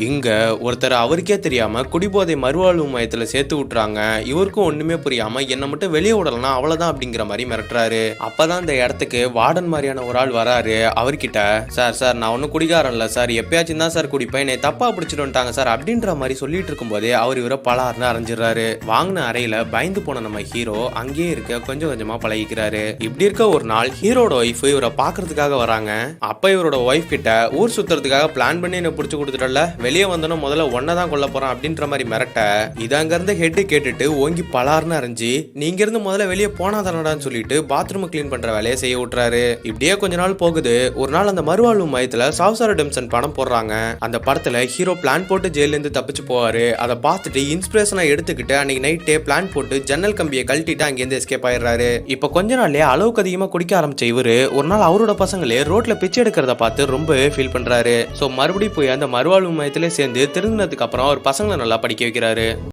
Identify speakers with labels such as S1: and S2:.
S1: இங்க ஒருத்தர் அவருக்கே தெரியாம குடிபோதை மறுவாழ்வு மையத்துல சேர்த்து விட்டுறாங்க. இவருக்கும் ஒண்ணுமே புரியாம என்ன மட்டும் வெளியே விடலன்னா அவ்வளவுதான் அப்படிங்கிற மாதிரி மிரட்டுறாரு. அப்பதான் இந்த இடத்துக்கு வார்டன் மாதிரியான ஒரு ஆள் வராரு. அவர்கிட்ட சார் சார் நான் ஒன்னும் குடிகாரன் இல்ல சார், எப்பயாச்சும் தான் சார் குடிப்பேன், என்னை தப்பா பிடிச்சிட்டு வந்துட்டாங்க சார் அப்படின்ற மாதிரி சொல்லிட்டு இருக்கும் போதே அவர் இவரை பலார்னு அரைஞ்சிடறாரு. வாங்கின அறையில பயந்து போன நம்ம ஹீரோ அங்கேயே இருக்க கொஞ்சம் கொஞ்சமா பழகிக்கிறாரு. இப்படி இருக்க ஒரு நாள் ஹீரோட ஒய்ஃப் இவரை பாக்குறதுக்காக வராங்க. அப்ப இவரோட ஒய்ஃப் கிட்ட ஊர் சுத்துறதுக்காக பிளான் பண்ணி என்ன பிடிச்சு கொடுத்துட்டல, வெளியே வந்தோம் முதல்ல ஒன்னதான் கொல்ல போறான் அப்படின்ற மாதிரி மிரட்ட, இது அங்க இருந்து ஹெட் கேட்டுட்டு ஓங்கி பலார்னு அரைஞ்சு நீங்க இருந்து முதல்ல வெளியே போனா தானடான்னு சொல்லிட்டு பாத்ரூம் கிளீன் பண்ற வேலையை செய்ய விட்டுறாரு. இப்படியே கொஞ்ச நாள் போகுது. ஒரு நாள் அந்த மறுவாழ்வு மையத்துல சாவ்சார் ரிடெம்ப்ஷன் படம் போடுறாங்க. அந்த படத்துல ஹீரோ பிளான் போட்டு ஜெயில இருந்து தப்பிச்சு போவாரு. அதை பார்த்துட்டு இன்ஸ்பிரேஷனா எடுத்துக்கிட்டு அன்னைக்கு நைட்டே பிளான் போட்டு ஜன்னல் கம்பியை கழட்டிட்டு அங்கேருந்து எஸ்கேப் ஆயிடுறாரு. இப்ப கொஞ்ச நாள்லயே அளவுக்கு அதிகமா குடிக்க ஆரம்பிச்ச இவரு ஒரு நாள் அவரோட பசங்களே ரோட்ல பிச்சை எடுக்கிறத பார்த்து ரொம்ப ஃபீல் பண்றாரு. சோ மறுபடியும் போய் அந்த மறுவாழ்வு மையத்திலே சேர்ந்து திருந்தினதுக்கு அப்புறம் அவர் பசங்களை நல்லா படிக்க வைக்கிறாரு.